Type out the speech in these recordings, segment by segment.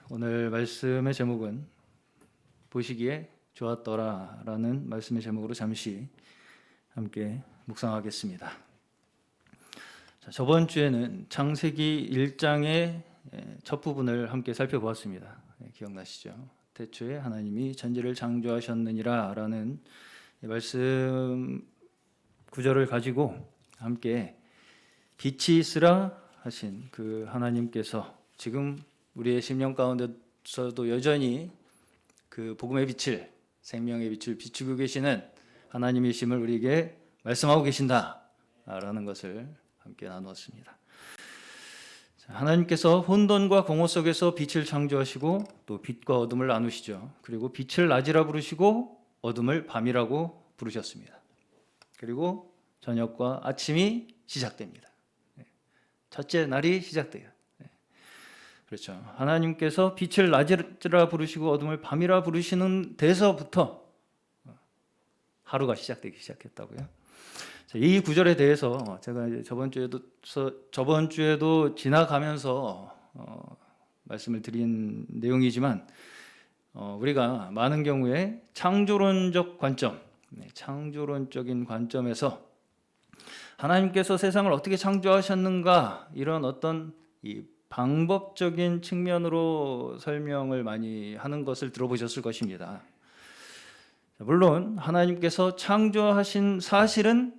오늘 말씀의 제목은 보시기에 좋았더라라는 말씀의 제목으로 잠시 함께 묵상하겠습니다. 저번 주에는 창세기 1장의 첫 부분을 함께 살펴보았습니다. 기억나시죠? 태초에 하나님이 천지를 창조하셨느니라 라는 말씀 구절을 가지고 함께 빛이 있으라 하신 그 하나님께서 지금 우리의 심령 가운데서도 여전히 그 복음의 빛을, 생명의 빛을 비추고 계시는 하나님이심을 우리에게 말씀하고 계신다라는 것을 함께 나누었습니다. 하나님께서 혼돈과 공허 속에서 빛을 창조하시고 또 빛과 어둠을 나누시죠. 그리고 빛을 낮이라 부르시고 어둠을 밤이라고 부르셨습니다. 그리고 저녁과 아침이 시작됩니다. 첫째 날이 시작돼요. 그렇죠. 하나님께서 빛을 낮이라 부르시고 어둠을 밤이라 부르시는 데서부터 하루가 시작되기 시작했다고요. 이 구절에 대해서 제가 이제 저번 주에도 지나가면서 말씀을 드린 내용이지만 우리가 많은 경우에 창조론적 관점, 창조론적인 관점에서 하나님께서 세상을 어떻게 창조하셨는가 이런 어떤 이 방법적인 측면으로 설명을 많이 하는 것을 들어보셨을 것입니다. 물론 하나님께서 창조하신 사실은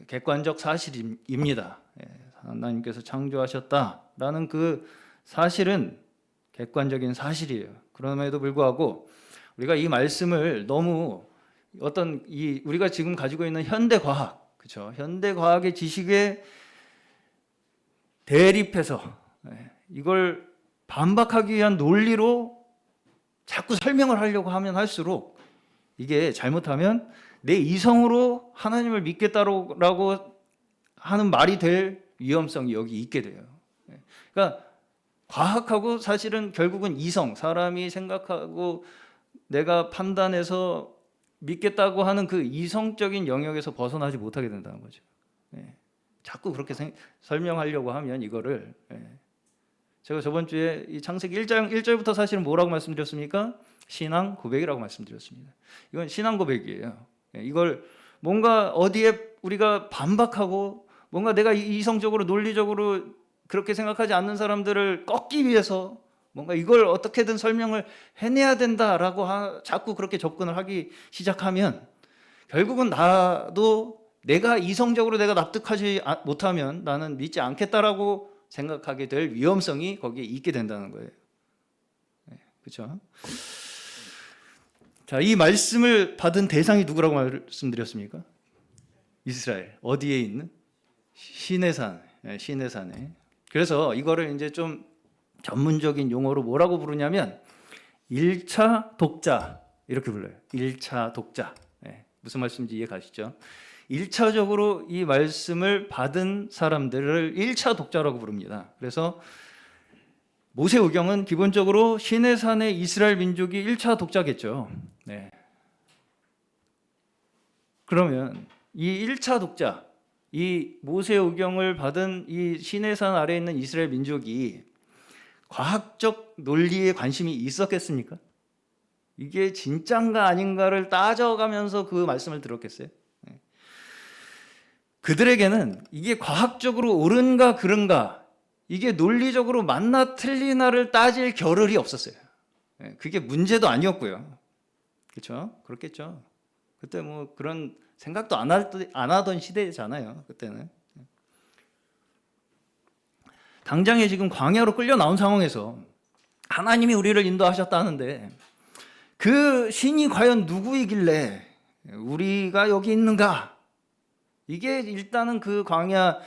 객관적 사실입니다. 하나님께서 창조하셨다라는 그 사실은 객관적인 사실이에요. 그럼에도 불구하고 우리가 이 말씀을 너무 우리가 지금 가지고 있는 현대 과학, 그렇죠? 현대 과학의 지식에 대립해서 이걸 반박하기 위한 논리로 자꾸 설명을 하려고 하면 할수록 이게 잘못하면 내 이성으로 하나님을 믿겠다라고 하는 말이 될 위험성이 여기 있게 돼요. 그러니까 과학하고 사실은 결국은 이성, 사람이 생각하고 내가 판단해서 믿겠다고 하는 그 이성적인 영역에서 벗어나지 못하게 된다는 거죠. 자꾸 그렇게 설명하려고 하면 이거를 제가 저번 주에 이 창세기 1장 1절부터 사실은 뭐라고 말씀드렸습니까? 신앙 고백이라고 말씀드렸습니다. 이건 신앙 고백이에요. 이걸 뭔가 어디에 우리가 반박하고 뭔가 내가 이성적으로 논리적으로 그렇게 생각하지 않는 사람들을 꺾기 위해서 뭔가 이걸 어떻게든 설명을 해내야 된다라고 자꾸 그렇게 접근을 하기 시작하면 결국은 나도 내가 이성적으로 내가 납득하지 못하면 나는 믿지 않겠다라고 생각하게 될 위험성이 거기에 있게 된다는 거예요. 그렇죠? 자, 이 말씀을 받은 대상이 누구라고 말씀드렸습니까? 이스라엘. 어디에 있는? 시내산. 시내산에. 그래서 이거를 이제 좀 전문적인 용어로 뭐라고 부르냐면 1차 독자 이렇게 불러요. 1차 독자. 무슨 말씀인지 이해 가시죠? 1차적으로 이 말씀을 받은 사람들을 1차 독자라고 부릅니다. 그래서 모세오경은 기본적으로 시내산의 이스라엘 민족이 1차 독자겠죠. 그러면 이 1차 독자, 이 모세오경을 받은 이 시내산 아래에 있는 이스라엘 민족이 과학적 논리에 관심이 있었겠습니까? 이게 진짠가 아닌가를 따져가면서 그 말씀을 들었겠어요? 그들에게는 이게 과학적으로 옳은가 그른가, 이게 논리적으로 맞나 틀리나를 따질 겨를이 없었어요. 그게 문제도 아니었고요. 그렇죠? 그렇겠죠. 그때 뭐 그런 생각도 안 하던 시대잖아요. 그때는. 당장에 지금 광야로 끌려 나온 상황에서 하나님이 우리를 인도하셨다는데 그 신이 과연 누구이길래 우리가 여기 있는가? 이게 일단은 그 광야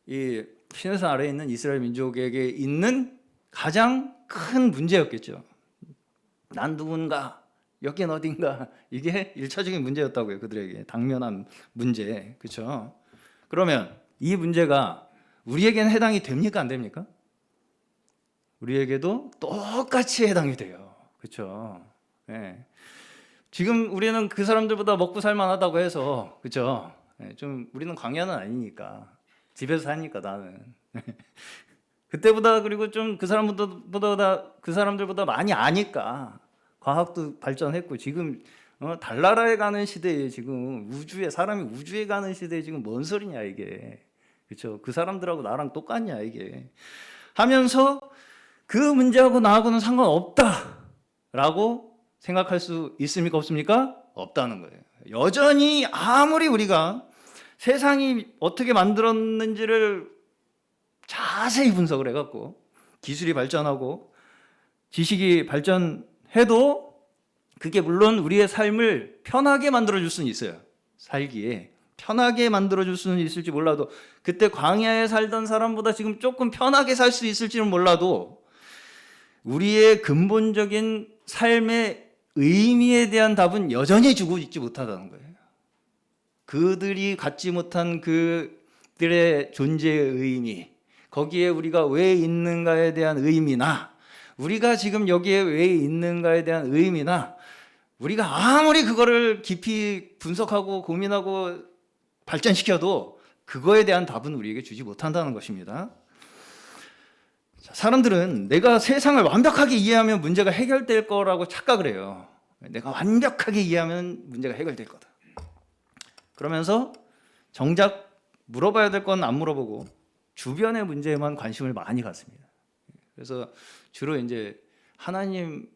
이 시내산 아래에 있는 이스라엘 민족에게 있는 가장 큰 문제였겠죠. 난 누군가? 여긴 어딘가? 이게 1차적인 문제였다고요. 그들에게 당면한 문제. 그렇죠? 그러면 이 문제가 우리에게는 해당이 됩니까? 안 됩니까? 우리에게도 똑같이 해당이 돼요. 그렇죠? 지금 우리는 그 사람들보다 먹고 살만하다고 해서 그렇죠? 좀 우리는 광야는 아니니까 집에서 사니까 나는 그때보다 그리고 좀 그 사람들보다 많이 아니까 과학도 발전했고 지금 달나라에 가는 시대에 지금 사람이 우주에 가는 시대에 지금 뭔 소리냐 이게. 그렇죠? 그 사람들하고 나랑 똑같냐 이게. 하면서 그 문제하고 나하고는 상관없다라고 생각할 수 있습니까? 없습니까? 없다는 거예요. 여전히 아무리 우리가 세상이 어떻게 만들었는지를 자세히 분석을 해갖고 기술이 발전하고 지식이 발전해도 그게 물론 우리의 삶을 편하게 만들어줄 수는 있어요. 살기에 편하게 만들어줄 수는 있을지 몰라도 그때 광야에 살던 사람보다 지금 조금 편하게 살 수 있을지는 몰라도 우리의 근본적인 삶의 의미에 대한 답은 여전히 주고 있지 못하다는 거예요. 그들이 갖지 못한 그들의 존재의 의미, 거기에 우리가 왜 있는가에 대한 의미나 우리가 지금 여기에 왜 있는가에 대한 의미나 우리가 아무리 그거를 깊이 분석하고 고민하고 발전시켜도 그거에 대한 답은 우리에게 주지 못한다는 것입니다. 사람들은 내가 세상을 완벽하게 이해하면 문제가 해결될 거라고 착각을 해요. 내가 완벽하게 이해하면 문제가 해결될 거다. 그러면서 정작 물어봐야 될 건 안 물어보고 주변의 문제에만 관심을 많이 갖습니다. 그래서 주로 이제 하나님이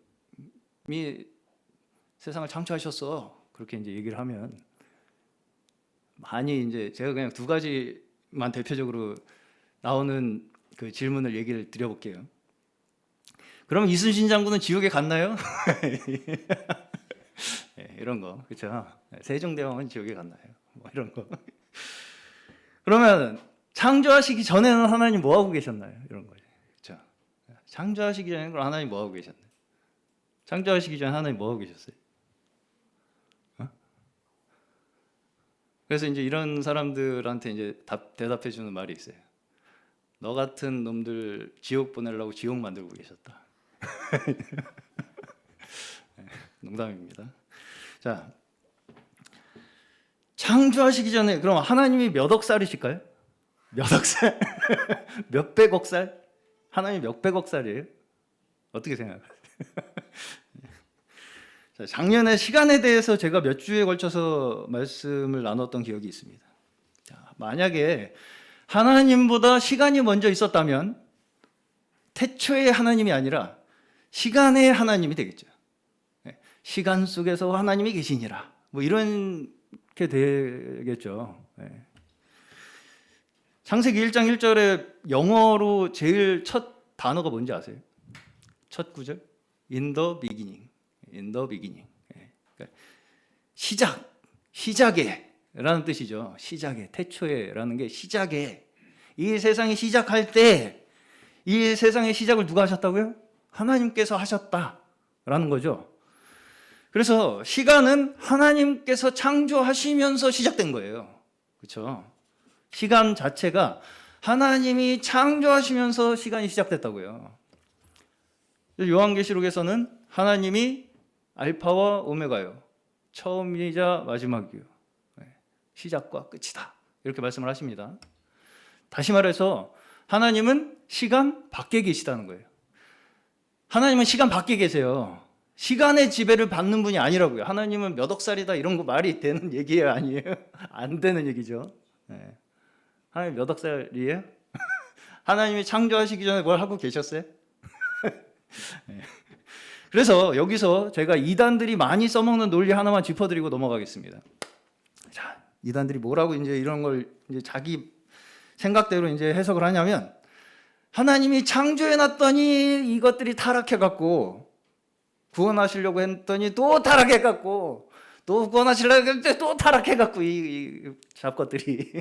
세상을 창조하셨어 그렇게 이제 얘기를 하면 많이 이제 제가 그냥 두 가지만 대표적으로 나오는 그 질문을 얘기를 드려볼게요. 그럼 이순신 장군은 지옥에 갔나요? 네, 이런 거 그렇죠. 세종대왕은 지옥에 갔나요? 뭐 이런 거. 그러면 창조하시기 전에는 하나님 뭐 하고 계셨나요? 이런 거죠. 그렇죠. 창조하시기 전에는 그럼 하나님 뭐 하고 계셨나요? 창조하시기 전에 하나님 뭐 하고 계셨어요? 그래서 이제 이런 사람들한테 이제 대답해 주는 말이 있어요. 너 같은 놈들 지옥 보내려고 지옥 만들고 계셨다. 농담입니다. 자, 창조하시기 전에 그럼 하나님이 몇 억 살이실까요? 몇 억 살? 몇백억 살? 하나님 몇백억 살이에요? 어떻게 생각하세요? 자, 작년에 시간에 대해서 제가 몇 주에 걸쳐서 말씀을 나눴던 기억이 있습니다. 자, 만약에 하나님보다 시간이 먼저 있었다면 태초의 하나님이 아니라 시간의 하나님이 되겠죠. 시간 속에서 하나님이 계시니라. 뭐 이렇게 되겠죠. 창세기 1장 1절에 영어로 제일 첫 단어가 뭔지 아세요? 첫 구절? In the beginning. In the beginning. 그러니까 시작에 라는 뜻이죠. 시작에, 태초에라는 게 시작에. 이 세상이 시작할 때 이 세상의 시작을 누가 하셨다고요? 하나님께서 하셨다라는 거죠. 그래서 시간은 하나님께서 창조하시면서 시작된 거예요. 그렇죠? 시간 자체가 하나님이 창조하시면서 시간이 시작됐다고요. 요한계시록에서는 하나님이 알파와 오메가요. 처음이자 마지막이요. 시작과 끝이다. 이렇게 말씀을 하십니다. 다시 말해서 하나님은 시간 밖에 계시다는 거예요. 하나님은 시간 밖에 계세요. 시간의 지배를 받는 분이 아니라고요. 하나님은 몇 억 살이다 이런 거 말이 되는 얘기예요? 아니에요? 안 되는 얘기죠. 하나님 몇 억 살이에요? 하나님이 창조하시기 전에 뭘 하고 계셨어요? 그래서 여기서 제가 이단들이 많이 써먹는 논리 하나만 짚어드리고 넘어가겠습니다. 자, 이단들이 뭐라고 이제 이런 걸 이제 자기 생각대로 이제 해석을 하냐면 하나님이 창조해놨더니 이것들이 타락해갖고 구원하시려고 했더니 또 타락해갖고 또 구원하시려고 했더니 또 타락해갖고 이 잡것들이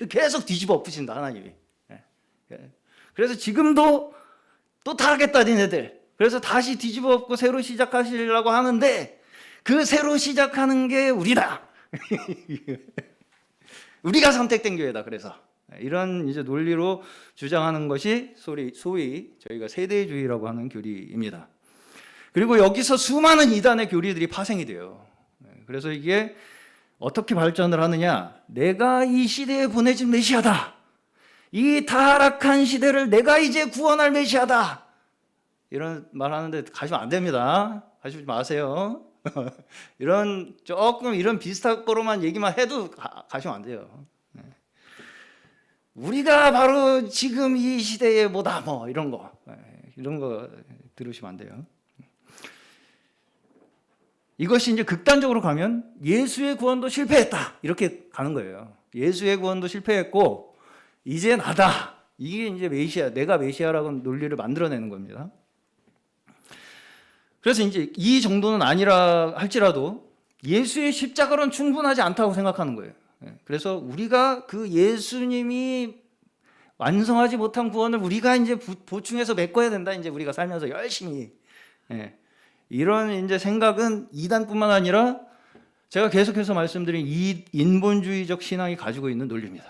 계속 뒤집어 엎으신다 하나님이. 그래서 지금도 또 타락했다 니네들. 그래서 다시 뒤집어 엎고 새로 시작하시려고 하는데 그 새로 시작하는 게 우리다. 우리가 선택된 교회다. 그래서 이런 이제 논리로 주장하는 것이 소위 저희가 세대주의라고 하는 교리입니다. 그리고 여기서 수많은 이단의 교리들이 파생이 돼요. 그래서 이게 어떻게 발전을 하느냐? 내가 이 시대에 보내진 메시아다. 이 타락한 시대를 내가 이제 구원할 메시아다. 이런 말 하는데 가시면 안 됩니다. 가시지 마세요. 이런 조금 이런 비슷한 거로만 얘기만 해도 가시면 안 돼요. 우리가 바로 지금 이 시대의 뭐다 뭐 이런 거 들으시면 안 돼요. 이것이 이제 극단적으로 가면 예수의 구원도 실패했다 이렇게 가는 거예요. 예수의 구원도 실패했고 이제 나다. 이게 이제 메시아, 내가 메시아라고 논리를 만들어내는 겁니다. 그래서 이제 이 정도는 아니라 할지라도 예수의 십자가로는 충분하지 않다고 생각하는 거예요. 그래서 우리가 그 예수님이 완성하지 못한 구원을 우리가 이제 보충해서 메꿔야 된다. 이제 우리가 살면서 열심히. 이런 이제 생각은 이단뿐만 아니라 제가 계속해서 말씀드린 이 인본주의적 신앙이 가지고 있는 논리입니다.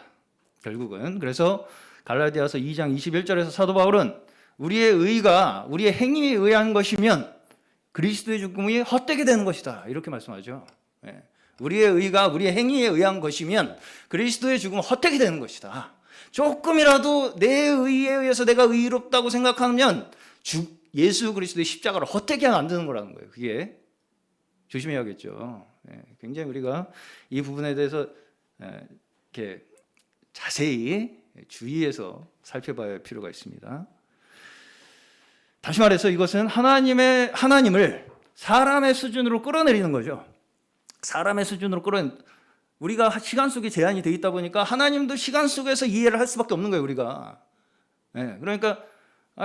결국은. 그래서 갈라디아서 2장 21절에서 사도 바울은 우리의 의가 우리의 행위에 의한 것이면 그리스도의 죽음이 헛되게 되는 것이다. 이렇게 말씀하죠. 우리의 의가 우리의 행위에 의한 것이면 그리스도의 죽음은 헛되게 되는 것이다. 조금이라도 내 의에 의해서 내가 의롭다고 생각하면 예수 그리스도의 십자가를 헛되게 만드는 거라는 거예요. 그게 조심해야겠죠. 굉장히 우리가 이 부분에 대해서 이렇게 자세히 주의해서 살펴봐야 할 필요가 있습니다. 다시 말해서 이것은 하나님을 사람의 수준으로 끌어내리는 거죠. 사람의 수준으로 우리가 시간 속에 제한이 돼 있다 보니까 하나님도 시간 속에서 이해를 할 수밖에 없는 거예요, 우리가. 그러니까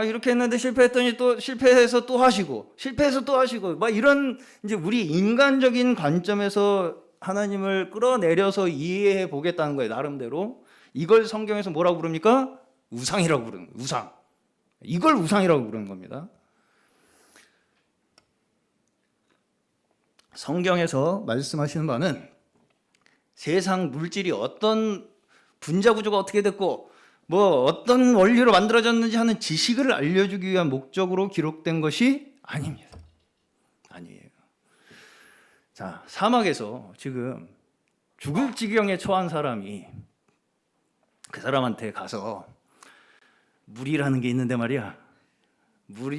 이렇게 했는데 실패했더니 또 실패해서 또 하시고 실패해서 또 하시고 막 이런 이제 우리 인간적인 관점에서 하나님을 끌어내려서 이해해 보겠다는 거예요, 나름대로. 이걸 성경에서 뭐라고 부릅니까? 우상이라고 부르는 거예요. 우상. 이걸 우상이라고 부르는 겁니다. 성경에서 말씀하시는 바는 세상 물질이 어떤 분자 구조가 어떻게 됐고 뭐 어떤 원리로 만들어졌는지 하는 지식을 알려주기 위한 목적으로 기록된 것이 아닙니다. 아니에요. 자, 사막에서 지금 죽을 지경에 처한 사람이 그 사람한테 가서 물이라는 게 있는데 말이야. 물이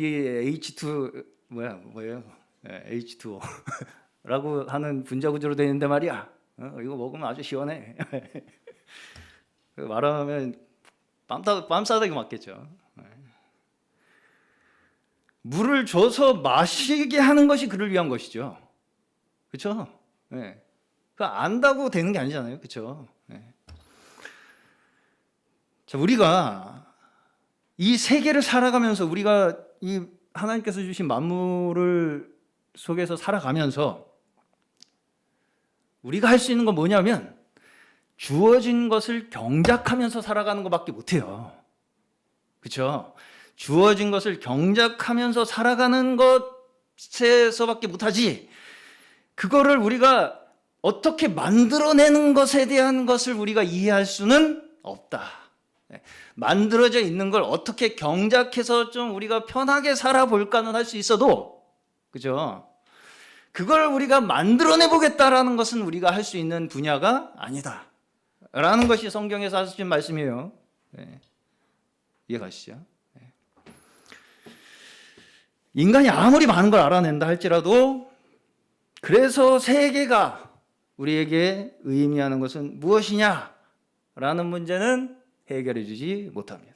H2 뭐예요? H2O라고 하는 분자 구조로 되어 있는데 말이야. 이거 먹으면 아주 시원해. 말하면 뺨싸대기 맞겠죠. 물을 줘서 마시게 하는 것이 그를 위한 것이죠. 그렇죠? 그 안다고 되는 게 아니잖아요. 그렇죠? 자, 우리가 이 세계를 살아가면서 우리가 이 하나님께서 주신 만물을 속에서 살아가면서 우리가 할 수 있는 건 뭐냐면 주어진 것을 경작하면서 살아가는 것밖에 못해요. 그렇죠? 주어진 것을 경작하면서 살아가는 것에서밖에 못하지 그거를 우리가 어떻게 만들어내는 것에 대한 것을 우리가 이해할 수는 없다. 만들어져 있는 걸 어떻게 경작해서 좀 우리가 편하게 살아볼까는 할 수 있어도 그죠? 그걸 우리가 만들어내 보겠다라는 것은 우리가 할 수 있는 분야가 아니다 라는 것이 성경에서 하신 말씀이에요. 이해가시죠? 인간이 아무리 많은 걸 알아낸다 할지라도 그래서 세계가 우리에게 의미하는 것은 무엇이냐라는 문제는 해결해 주지 못합니다.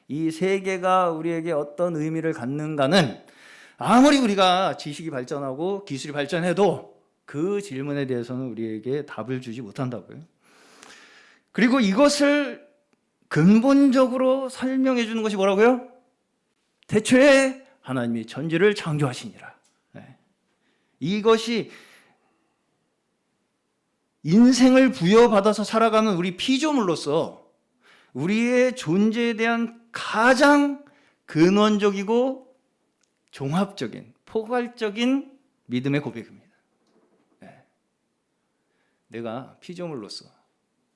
이 세계가 우리에게 어떤 의미를 갖는가는 아무리 우리가 지식이 발전하고 기술이 발전해도 그 질문에 대해서는 우리에게 답을 주지 못한다고요. 그리고 이것을 근본적으로 설명해 주는 것이 뭐라고요? 태초에 하나님이 천지를 창조하시니라. 이것이 인생을 부여받아서 살아가는 우리 피조물로서 우리의 존재에 대한 가장 근원적이고 종합적인 포괄적인 믿음의 고백입니다. 내가 피조물로서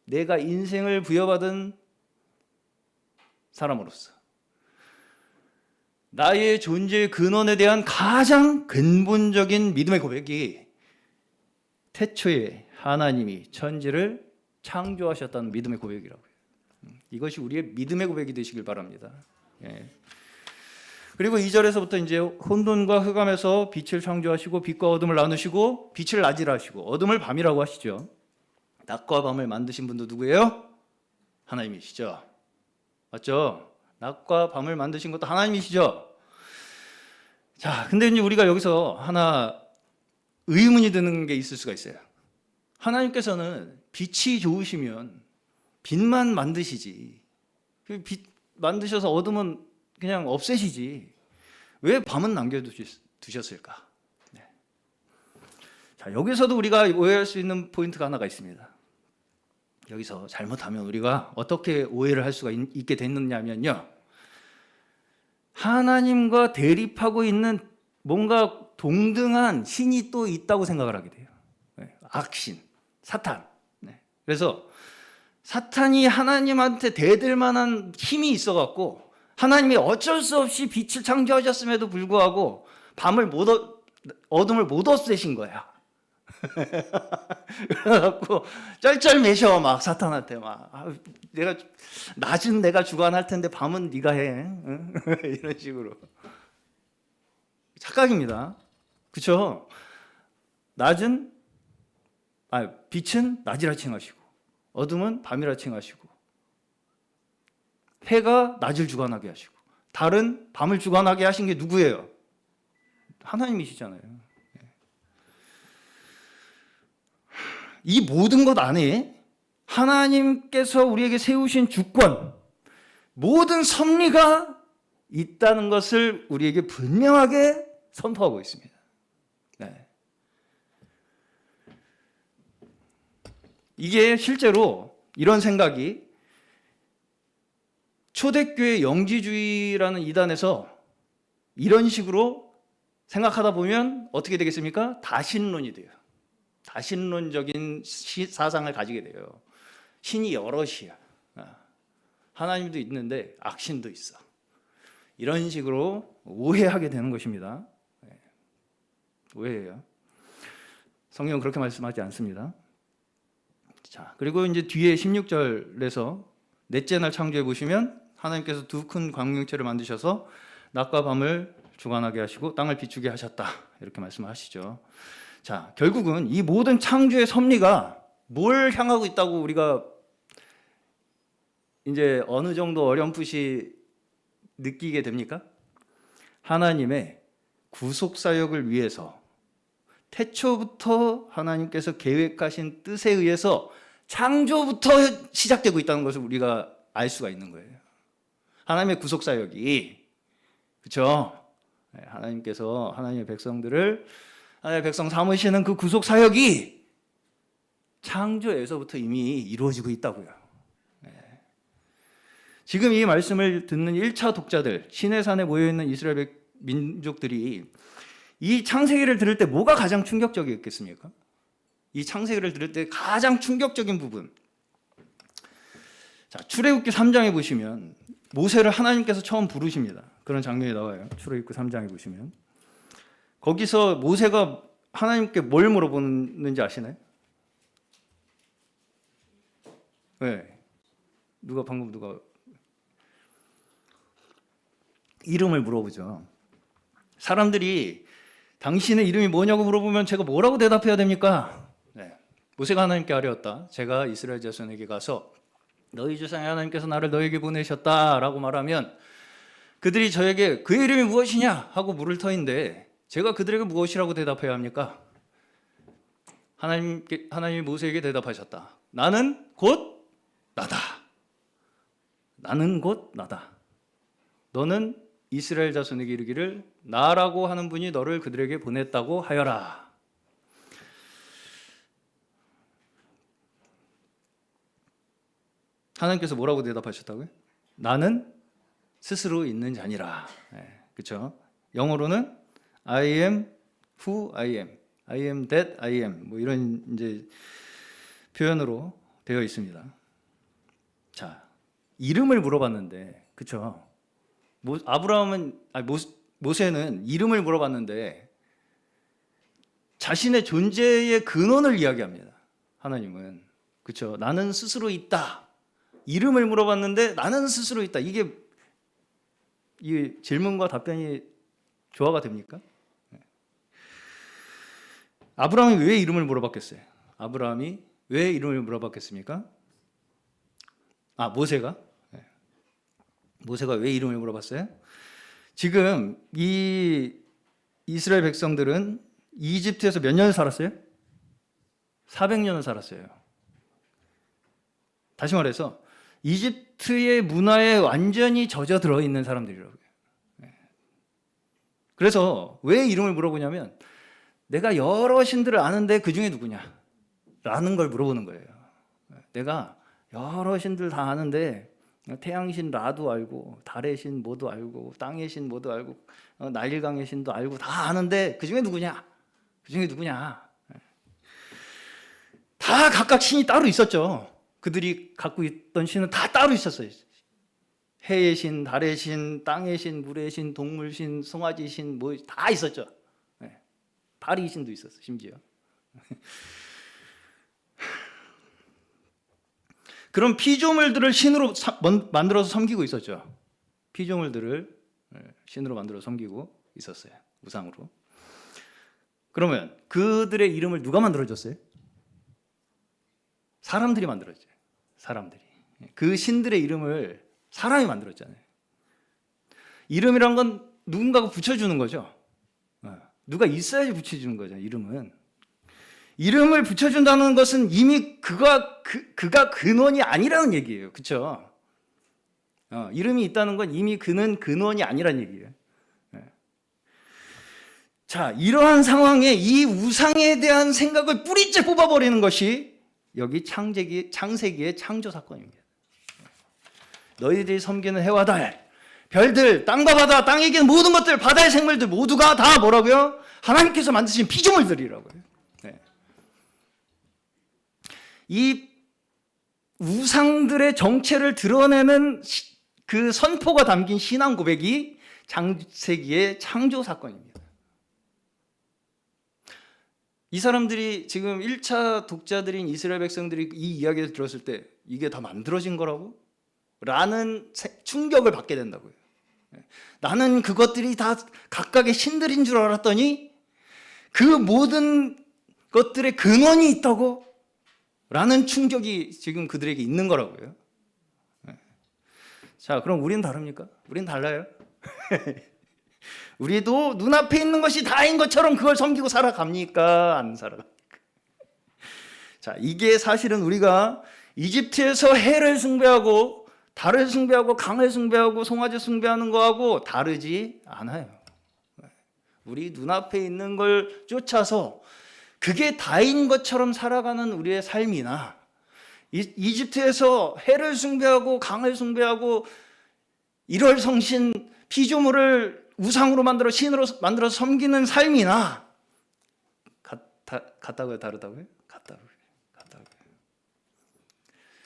내가 인생을 부여받은 사람으로서 나의 존재의 근원에 대한 가장 근본적인 믿음의 고백이 태초에 하나님이 천지를 창조하셨다는 믿음의 고백이라고요. 이것이 우리의 믿음의 고백이 되시길 바랍니다. 예. 그리고 2절에서부터 이제 혼돈과 흑암에서 빛을 창조하시고 빛과 어둠을 나누시고 빛을 낮이라 하시고 어둠을 밤이라고 하시죠. 낮과 밤을 만드신 분도 누구예요? 하나님이시죠. 맞죠? 낮과 밤을 만드신 것도 하나님이시죠. 자, 근데 이제 우리가 여기서 하나 의문이 드는 게 있을 수가 있어요. 하나님께서는 빛이 좋으시면 빛만 만드시지, 빛 만드셔서 어둠은 그냥 없애시지 왜 밤은 남겨두셨을까? 네. 자, 여기서도 우리가 오해할 수 있는 포인트가 하나가 있습니다. 여기서 잘못하면 우리가 어떻게 오해를 할 수가 있게 됐느냐면요, 하나님과 대립하고 있는 뭔가 동등한 신이 또 있다고 생각을 하게 돼요. 네. 악신, 사탄. 네. 그래서 사탄이 하나님한테 대들 만한 힘이 있어갖고 하나님이 어쩔 수 없이 빛을 창조하셨음에도 불구하고 어둠을 못 없애신 거야. 그래갖고 쩔쩔매셔 막 사탄한테 막 낮은 내가 주관할 텐데 밤은 네가 해. 응? 이런 식으로. 착각입니다. 그렇죠? 빛은 낮이라 칭하시고 어둠은 밤이라 칭하시고 해가 낮을 주관하게 하시고 달은 밤을 주관하게 하신 게 누구예요? 하나님이시잖아요. 이 모든 것 안에 하나님께서 우리에게 세우신 주권, 모든 섭리가 있다는 것을 우리에게 분명하게 선포하고 있습니다. 네. 이게 실제로 이런 생각이 초대교회 영지주의라는 이단에서 이런 식으로 생각하다 보면 어떻게 되겠습니까? 다신론이 돼요. 다신론적인 사상을 가지게 돼요. 신이 여럿이야. 하나님도 있는데 악신도 있어. 이런 식으로 오해하게 되는 것입니다. 오해예요. 성경은 그렇게 말씀하지 않습니다. 자, 그리고 이제 뒤에 16절에서 넷째 날 창조해 보시면 하나님께서 두 큰 광명체를 만드셔서 낮과 밤을 주관하게 하시고 땅을 비추게 하셨다. 이렇게 말씀하시죠. 자, 결국은 이 모든 창조의 섭리가 뭘 향하고 있다고 우리가 이제 어느 정도 어렴풋이 느끼게 됩니까? 하나님의 구속 사역을 위해서 태초부터 하나님께서 계획하신 뜻에 의해서 창조부터 시작되고 있다는 것을 우리가 알 수가 있는 거예요. 하나님의 구속 사역이, 그렇죠? 하나님께서 하나님의 백성들을 하나님의 백성 삼으시는 그 구속 사역이 창조에서부터 이미 이루어지고 있다고요. 지금 이 말씀을 듣는 1차 독자들, 시내산에 모여있는 이스라엘 민족들이 이 창세기를 들을 때 뭐가 가장 충격적이었겠습니까? 이 창세기를 들을 때 가장 충격적인 부분. 자, 출애굽기 3장에 보시면 모세를 하나님께서 처음 부르십니다. 그런 장면이 나와요. 출애굽기 3장에 보시면. 거기서 모세가 하나님께 뭘 물어보는지 아시나요? 네. 누가 이름을 물어보죠. 사람들이 당신의 이름이 뭐냐고 물어보면 제가 뭐라고 대답해야 됩니까? 네. 모세가 하나님께 아뢰었다. 제가 이스라엘 자손에게 가서 너희 조상의 하나님께서 나를 너에게 보내셨다라고 말하면 그들이 저에게 그의 이름이 무엇이냐 하고 물을 터인데 제가 그들에게 무엇이라고 대답해야 합니까? 하나님이 모세에게 대답하셨다. 나는 곧 나다. 나는 곧 나다. 너는 이스라엘 자손에게 이르기를 나라고 하는 분이 너를 그들에게 보냈다고 하여라. 하나님께서 뭐라고 대답하셨다고요? 나는 스스로 있는 자니라. 네, 그렇죠? 영어로는 I am who I am, I am that I am, 뭐 이런 이제 표현으로 되어 있습니다. 자, 이름을 물어봤는데, 그렇죠? 모세는 이름을 물어봤는데 자신의 존재의 근원을 이야기합니다. 하나님은, 그렇죠? 나는 스스로 있다. 이름을 물어봤는데 나는 스스로 있다. 이게 이 질문과 답변이 조화가 됩니까? 아브라함이 왜 이름을 물어봤겠어요? 아브라함이 왜 이름을 물어봤겠습니까? 모세가? 모세가 왜 이름을 물어봤어요? 지금 이 이스라엘 백성들은 이집트에서 몇 년을 살았어요? 400년을 살았어요. 다시 말해서 이집트의 문화에 완전히 젖어들어 있는 사람들이라고요. 그래서 왜 이름을 물어보냐면 내가 여러 신들을 아는데 그 중에 누구냐? 라는 걸 물어보는 거예요. 내가 여러 신들 다 아는데 태양신 라도 알고 달의 신 뭐도 알고 땅의 신 뭐도 알고 나일강의 신도 알고 다 아는데 그 중에 누구냐? 그 중에 누구냐? 다 각각 신이 따로 있었죠. 그들이 갖고 있던 신은 다 따로 있었어요. 해의 신, 달의 신, 땅의 신, 물의 신, 동물 신, 송아지 신 뭐 다 있었죠. 파리 신도 있었어 심지어. 그런 피조물들을 신으로 만들어서 섬기고 있었죠. 피조물들을 신으로 만들어 섬기고 있었어요. 우상으로. 그러면 그들의 이름을 누가 만들어줬어요? 사람들이 만들었죠. 사람들이. 그 신들의 이름을 사람이 만들었잖아요. 이름이란 건 누군가가 붙여주는 거죠. 누가 있어야지 붙여주는 거죠. 이름은. 이름을 붙여준다는 것은 이미 그가 근원이 아니라는 얘기예요. 그렇죠? 이름이 있다는 건 이미 그는 근원이 아니라는 얘기예요. 자, 이러한 상황에 이 우상에 대한 생각을 뿌리째 뽑아버리는 것이 여기 창세기의 창조 사건입니다. 너희들이 섬기는 해와 달, 별들, 땅과 바다, 땅에 있는 모든 것들, 바다의 생물들 모두가 다 뭐라고요? 하나님께서 만드신 피조물들이라고요. 이 우상들의 정체를 드러내는 그 선포가 담긴 신앙 고백이 창세기의 창조 사건입니다. 이 사람들이 지금 1차 독자들인 이스라엘 백성들이 이 이야기를 들었을 때 이게 다 만들어진 거라고? 라는 충격을 받게 된다고요. 나는 그것들이 다 각각의 신들인 줄 알았더니 그 모든 것들의 근원이 있다고? 라는 충격이 지금 그들에게 있는 거라고요. 자, 그럼 우리는 다릅니까? 우리는 달라요. 우리도 눈앞에 있는 것이 다인 것처럼 그걸 섬기고 살아갑니까? 안 살아갑니까? 자, 이게 사실은 우리가 이집트에서 해를 숭배하고 달을 숭배하고 강을 숭배하고 송아지 숭배하는 거하고 다르지 않아요. 우리 눈앞에 있는 걸 쫓아서 그게 다인 것처럼 살아가는 우리의 삶이나 이집트에서 해를 숭배하고 강을 숭배하고 일월성신 피조물을 우상으로 만들어 신으로 만들어 섬기는 삶이나 같다고요? 다르다고요? 같다고요.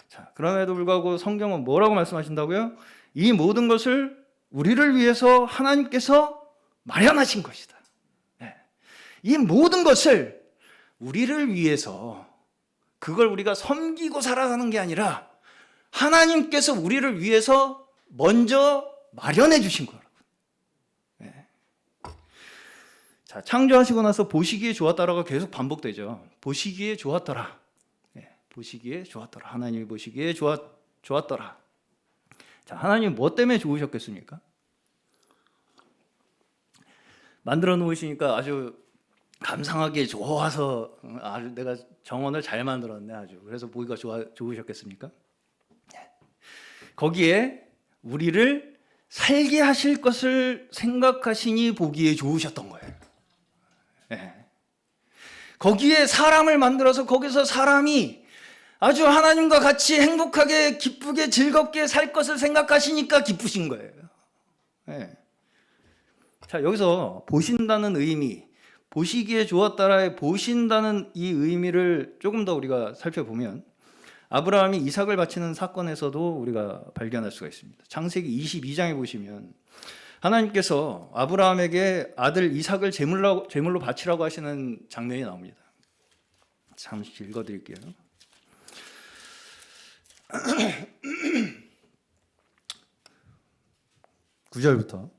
자, 그럼에도 불구하고 성경은 뭐라고 말씀하신다고요? 이 모든 것을 우리를 위해서 하나님께서 마련하신 것이다. 이 모든 것을 우리를 위해서 그걸 우리가 섬기고 살아가는 게 아니라 하나님께서 우리를 위해서 먼저 마련해 주신 거라고. 자, 창조하시고 나서 보시기에 좋았다라고 계속 반복되죠. 보시기에 좋았더라. 보시기에 좋았더라. 하나님이 보시기에 좋았더라. 자, 하나님 뭐 때문에 좋으셨겠습니까? 만들어 놓으시니까 아주 감상하기에 좋아서 아주 내가 정원을 잘 만들었네 아주. 그래서 보기가 좋으셨겠습니까? 거기에 우리를 살게 하실 것을 생각하시니 보기에 좋으셨던 거예요. 거기에 사람을 만들어서 거기서 사람이 아주 하나님과 같이 행복하게 기쁘게 즐겁게 살 것을 생각하시니까 기쁘신 거예요. 자, 여기서 보신다는 의미, 보시기에 좋았다라의 보신다는 이 의미를 조금 더 우리가 살펴보면 아브라함이 이삭을 바치는 사건에서도 우리가 발견할 수가 있습니다. 창세기 22장에 보시면 하나님께서 아브라함에게 아들 이삭을 제물로 바치라고 하시는 장면이 나옵니다. 잠시 읽어드릴게요. (9절부터)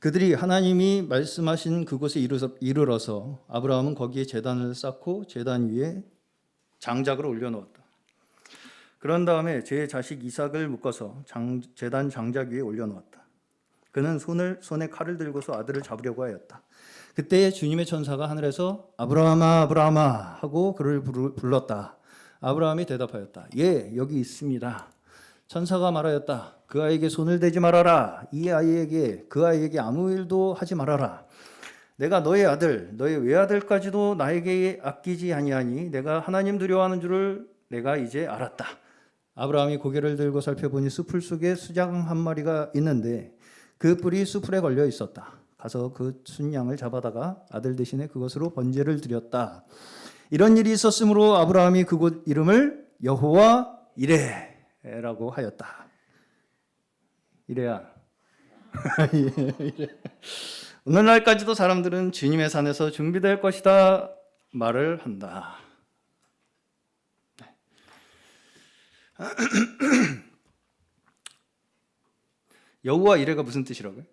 그들이 하나님이 말씀하신 그곳에 이르러서 아브라함은 거기에 제단을 쌓고 제단 위에 장작을 올려놓았다. 그런 다음에 제 자식 이삭을 묶어서 제단 장작 위에 올려놓았다. 그는 손에 칼을 들고서 아들을 잡으려고 하였다. 그때 주님의 천사가 하늘에서 아브라함아 아브라함아 하고 그를 불렀다. 아브라함이 대답하였다. 예, 여기 있습니다. 천사가 말하였다. 그 아이에게 손을 대지 말아라. 그 아이에게 아무 일도 하지 말아라. 내가 너의 아들, 너의 외아들까지도 나에게 아끼지 아니하니 내가 하나님 두려워하는 줄을 내가 이제 알았다. 아브라함이 고개를 들고 살펴보니 숲풀 속에 수장 한 마리가 있는데 그 뿔이 숲풀에 걸려 있었다. 가서 그 순양을 잡아다가 아들 대신에 그것으로 번제를 드렸다. 이런 일이 있었으므로 아브라함이 그곳 이름을 여호와 이레라고 하였다. 이레야. 오늘날까지도 사람들은 주님의 산에서 준비될 것이다 말을 한다. 여호와 이레가 무슨 뜻이라고요?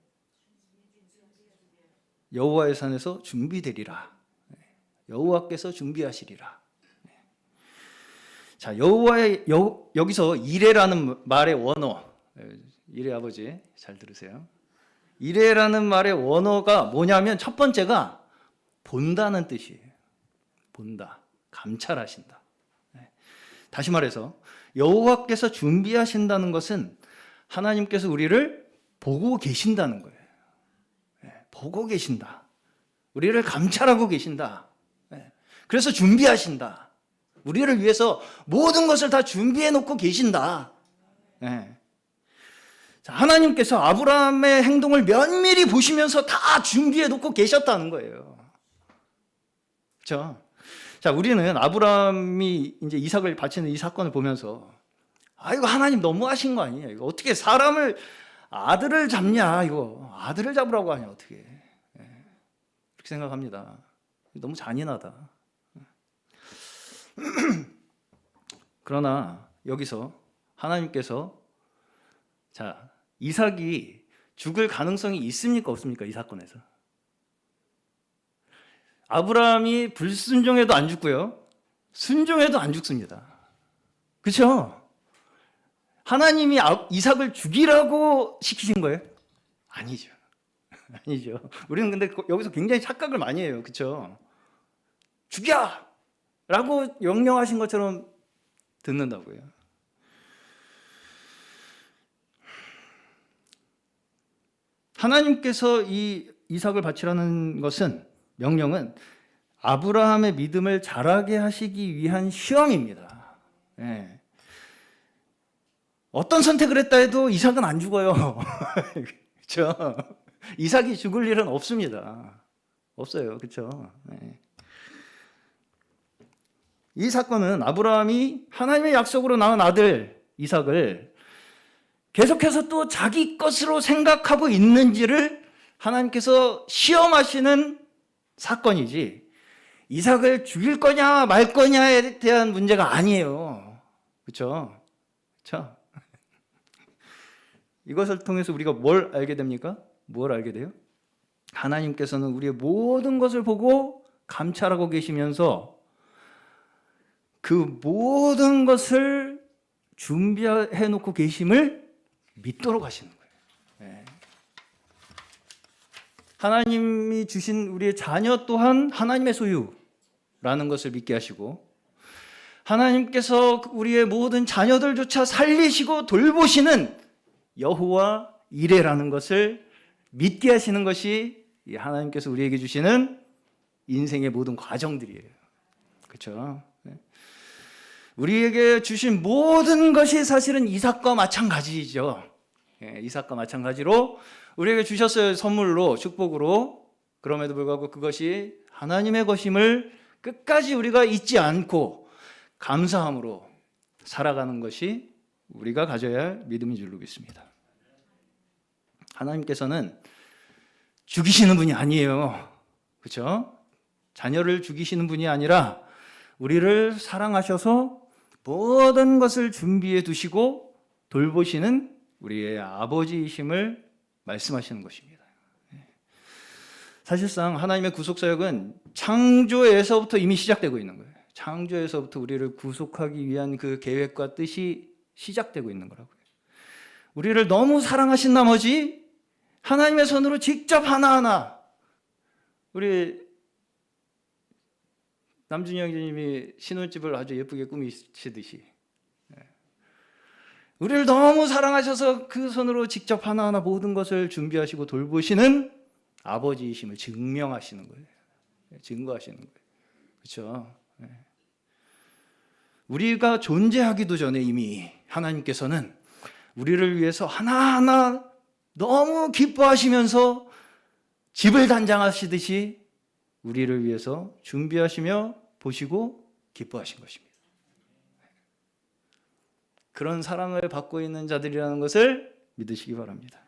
여호와의 산에서 준비되리라. 여호와께서 준비하시리라. 자, 여기서 이레라는 말의 원어, 이레 아버지 잘 들으세요. 이레라는 말의 원어가 뭐냐면 첫 번째가 본다는 뜻이에요. 본다, 감찰하신다. 다시 말해서 여호와께서 준비하신다는 것은 하나님께서 우리를 보고 계신다는 거예요. 보고 계신다. 우리를 감찰하고 계신다. 그래서 준비하신다. 우리를 위해서 모든 것을 다 준비해 놓고 계신다. 하나님께서 아브라함의 행동을 면밀히 보시면서 다 준비해 놓고 계셨다는 거예요. 그렇죠? 자, 우리는 아브라함이 이제 이삭을 바치는 이 사건을 보면서 이거 하나님 너무하신 거 아니냐? 이거 어떻게 아들을 잡냐? 이거 아들을 잡으라고 하냐? 어떻게? 그렇게 생각합니다. 너무 잔인하다. 그러나 여기서 하나님께서 자, 이삭이 죽을 가능성이 있습니까? 없습니까? 이 사건에서. 아브라함이 불순종해도 안 죽고요. 순종해도 안 죽습니다. 그렇죠? 하나님이 이삭을 죽이라고 시키신 거예요? 아니죠. 아니죠. 우리는 근데 여기서 굉장히 착각을 많이 해요. 그렇죠? 죽여! 라고 명령하신 것처럼 듣는다고요. 하나님께서 이 이삭을 바치라는 명령은 아브라함의 믿음을 자라게 하시기 위한 시험입니다. 어떤 선택을 했다 해도 이삭은 안 죽어요. 그렇죠? 이삭이 죽을 일은 없습니다. 없어요. 그렇죠? 이 사건은 아브라함이 하나님의 약속으로 낳은 아들 이삭을 계속해서 또 자기 것으로 생각하고 있는지를 하나님께서 시험하시는 사건이지, 이삭을 죽일 거냐 말 거냐에 대한 문제가 아니에요. 그렇죠? 그렇죠? 이것을 통해서 우리가 뭘 알게 됩니까? 뭘 알게 돼요? 하나님께서는 우리의 모든 것을 보고 감찰하고 계시면서 그 모든 것을 준비해 놓고 계심을 믿도록 하시는 거예요. 하나님이 주신 우리의 자녀 또한 하나님의 소유라는 것을 믿게 하시고, 하나님께서 우리의 모든 자녀들조차 살리시고 돌보시는 여호와 이레라는 것을 믿게 하시는 것이 하나님께서 우리에게 주시는 인생의 모든 과정들이에요. 그렇죠? 우리에게 주신 모든 것이 사실은 이삭과 마찬가지죠. 이삭과 마찬가지로 우리에게 주셨어요. 선물로, 축복으로. 그럼에도 불구하고 그것이 하나님의 것임을 끝까지 우리가 잊지 않고 감사함으로 살아가는 것이 우리가 가져야 할 믿음인 줄로 믿습니다. 하나님께서는 죽이시는 분이 아니에요. 그렇죠? 자녀를 죽이시는 분이 아니라 우리를 사랑하셔서 모든 것을 준비해 두시고 돌보시는 우리의 아버지이심을 말씀하시는 것입니다. 사실상 하나님의 구속사역은 창조에서부터 이미 시작되고 있는 거예요. 창조에서부터 우리를 구속하기 위한 그 계획과 뜻이 시작되고 있는 거라고요. 우리를 너무 사랑하신 나머지 하나님의 손으로 직접 하나하나, 우리 남준이 형제님이 신혼집을 아주 예쁘게 꾸미시듯이 우리를 너무 사랑하셔서 그 손으로 직접 하나하나 모든 것을 준비하시고 돌보시는 아버지이심을 증명하시는 거예요. 증거하시는 거예요. 그렇죠? 우리가 존재하기도 전에 이미 하나님께서는 우리를 위해서 하나하나 너무 기뻐하시면서 집을 단장하시듯이 우리를 위해서 준비하시며 보시고 기뻐하신 것입니다. 그런 사랑을 받고 있는 자들이라는 것을 믿으시기 바랍니다.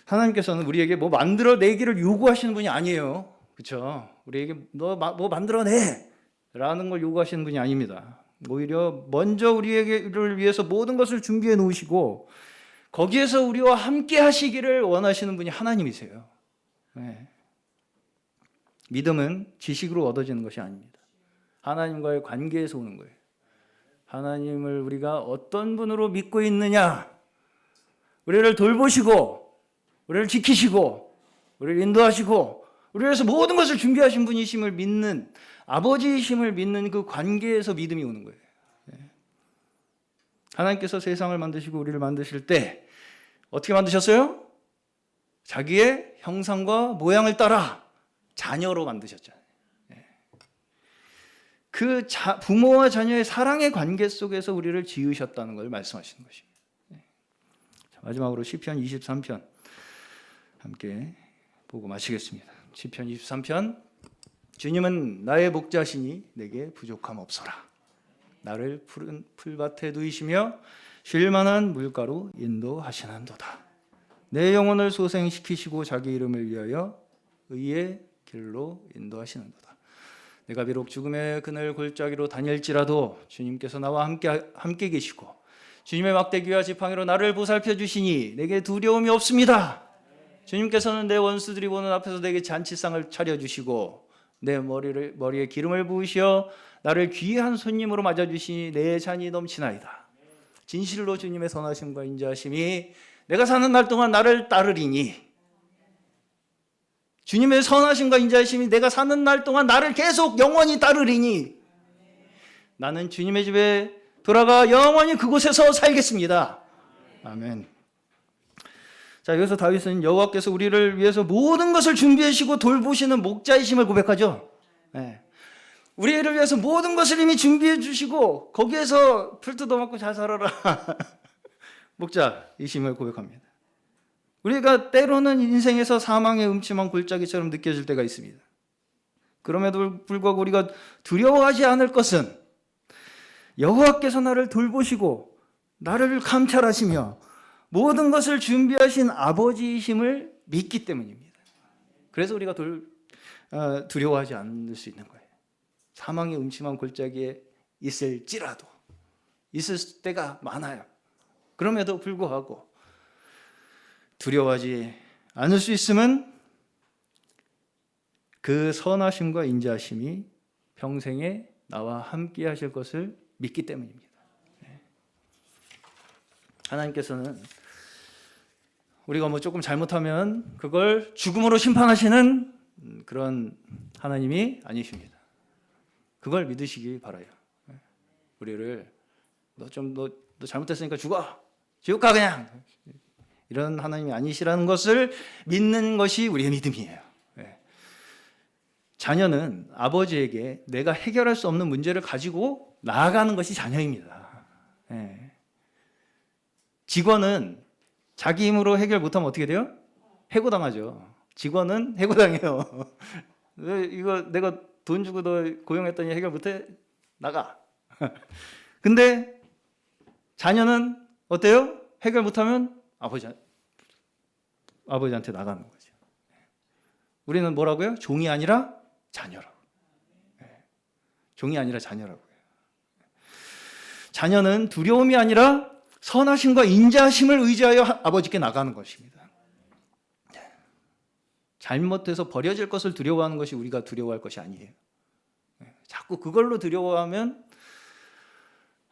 하나님께서는 우리에게 뭐 만들어내기를 요구하시는 분이 아니에요. 그렇죠? 우리에게 너 뭐 만들어내 라는 걸 요구하시는 분이 아닙니다. 오히려 먼저 우리를 위해서 모든 것을 준비해 놓으시고 거기에서 우리와 함께 하시기를 원하시는 분이 하나님이세요. 네. 믿음은 지식으로 얻어지는 것이 아닙니다. 하나님과의 관계에서 오는 거예요. 하나님을 우리가 어떤 분으로 믿고 있느냐, 우리를 돌보시고 우리를 지키시고 우리를 인도하시고 우리를 위해서 모든 것을 준비하신 분이심을 믿는, 아버지이심을 믿는 그 관계에서 믿음이 오는 거예요. 하나님께서 세상을 만드시고 우리를 만드실 때 어떻게 만드셨어요? 자기의 형상과 모양을 따라 자녀로 만드셨잖아요. 그 부모와 자녀의 사랑의 관계 속에서 우리를 지으셨다는 걸 말씀하시는 것입니다. 마지막으로 시편 23편 함께 보고 마치겠습니다. 시편 23편. 주님은 나의 목자시니 내게 부족함 없어라. 나를 푸른 풀밭에 두이시며 쉴 만한 물가로 인도하시는도다. 내 영혼을 소생시키시고 자기 이름을 위하여 의의 길로 인도하시는도다. 내가 비록 죽음의 그늘 골짜기로 다닐지라도 주님께서 나와 함께 계시고 주님의 막대기와 지팡이로 나를 보살펴 주시니 내게 두려움이 없습니다. 주님께서는 내 원수들이 보는 앞에서 내게 잔치상을 차려주시고 내 머리에 기름을 부으시어 나를 귀한 손님으로 맞아주시니 내 잔이 넘치나이다. 진실로 주님의 선하심과 인자하심이 내가 사는 날 동안 나를 따르리니, 주님의 선하심과 인자하심이 내가 사는 날 동안 나를 계속 영원히 따르리니 나는 주님의 집에 돌아가 영원히 그곳에서 살겠습니다. 아멘. 자, 여기서 다윗은 여호와께서 우리를 위해서 모든 것을 준비하시고 돌보시는 목자이심을 고백하죠. 네. 우리를 위해서 모든 것을 이미 준비해 주시고 거기에서 풀 뜯어먹고 잘 살아라 목자이심을 고백합니다. 우리가 때로는 인생에서 사망의 음침한 골짜기처럼 느껴질 때가 있습니다. 그럼에도 불구하고 우리가 두려워하지 않을 것은 여호와께서 나를 돌보시고 나를 감찰하시며 모든 것을 준비하신 아버지이심을 믿기 때문입니다. 그래서 우리가 두려워하지 않을 수 있는 거예요. 사망의 음침한 골짜기에 있을지라도, 있을 때가 많아요. 그럼에도 불구하고 두려워하지 않을 수 있음은 그 선하심과 인자하심이 평생에 나와 함께 하실 것을 믿기 때문입니다. 하나님께서는 우리가 뭐 조금 잘못하면 그걸 죽음으로 심판하시는 그런 하나님이 아니십니다. 그걸 믿으시기 바라요. 우리를 너 잘못했으니까 죽어, 지옥 가 그냥, 이런 하나님이 아니시라는 것을 믿는 것이 우리의 믿음이에요. 자녀는 아버지에게 내가 해결할 수 없는 문제를 가지고 나아가는 것이 자녀입니다. 직원은 자기 힘으로 해결 못하면 어떻게 돼요? 해고당하죠. 직원은 해고당해요. 이거 내가 돈 주고 너 고용했더니 해결 못해? 나가. 근데 자녀는 어때요? 해결 못하면 아버지한테 나가는 거죠. 우리는 뭐라고요? 종이 아니라 자녀라고. 종이 아니라 자녀라고요. 자녀는 두려움이 아니라 선하심과 인자하심을 의지하여 아버지께 나가는 것입니다. 잘못해서 버려질 것을 두려워하는 것이 우리가 두려워할 것이 아니에요. 자꾸 그걸로 두려워하면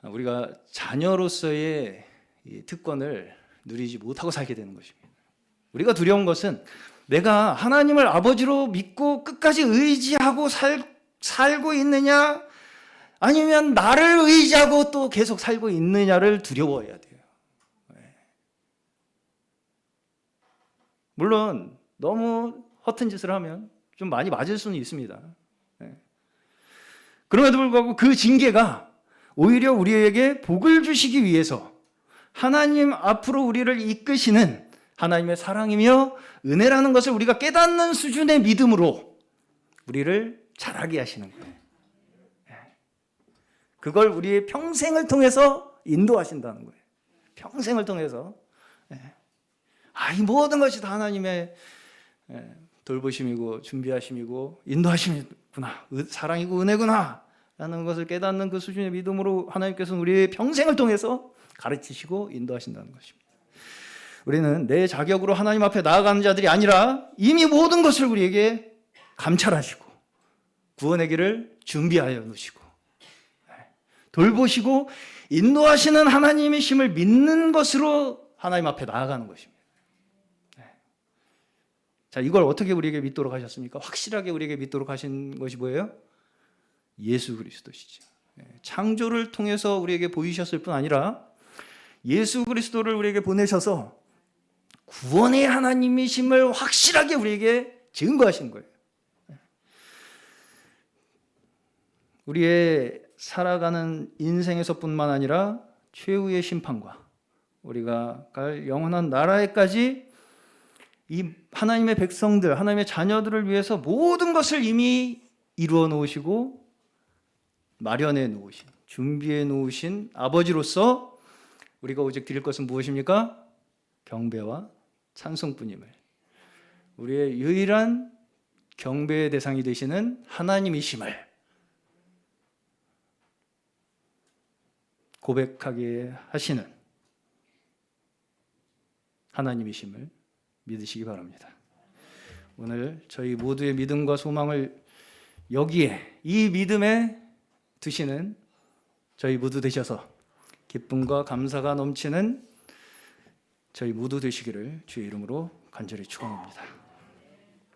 우리가 자녀로서의 이 특권을 누리지 못하고 살게 되는 것입니다. 우리가 두려운 것은 내가 하나님을 아버지로 믿고 끝까지 의지하고 살고 있느냐, 아니면 나를 의지하고 또 계속 살고 있느냐를 두려워해야 돼요. 물론 너무 허튼 짓을 하면 좀 많이 맞을 수는 있습니다. 그럼에도 불구하고 그 징계가 오히려 우리에게 복을 주시기 위해서 하나님 앞으로 우리를 이끄시는 하나님의 사랑이며 은혜라는 것을 우리가 깨닫는 수준의 믿음으로 우리를 자라게 하시는 거예요. 그걸 우리의 평생을 통해서 인도하신다는 거예요. 평생을 통해서. 이 모든 것이 다 하나님의 돌보심이고 준비하심이고 인도하심이구나, 사랑이고 은혜구나 라는 것을 깨닫는 그 수준의 믿음으로 하나님께서는 우리의 평생을 통해서 가르치시고 인도하신다는 것입니다. 우리는 내 자격으로 하나님 앞에 나아가는 자들이 아니라 이미 모든 것을 우리에게 감찰하시고 구원의 길을 준비하여 놓으시고 돌보시고 인도하시는 하나님이심을 믿는 것으로 하나님 앞에 나아가는 것입니다. 자, 이걸 어떻게 우리에게 믿도록 하셨습니까? 확실하게 우리에게 믿도록 하신 것이 뭐예요? 예수 그리스도시죠. 창조를 통해서 우리에게 보이셨을 뿐 아니라 예수 그리스도를 우리에게 보내셔서 구원의 하나님이심을 확실하게 우리에게 증거하신 거예요. 우리의 살아가는 인생에서뿐만 아니라 최후의 심판과 우리가 갈 영원한 나라에까지 이 하나님의 백성들, 하나님의 자녀들을 위해서 모든 것을 이미 이루어 놓으시고 마련해 놓으신, 준비해 놓으신 아버지로서 우리가 오직 드릴 것은 무엇입니까? 경배와 찬송뿐임을, 우리의 유일한 경배의 대상이 되시는 하나님이심을 고백하게 하시는 하나님이심을 믿으시기 바랍니다. 오늘 저희 모두의 믿음과 소망을 여기에, 이 믿음에 두시는 저희 모두 되셔서 기쁨과 감사가 넘치는 저희 모두 되시기를 주의 이름으로 간절히 축원합니다.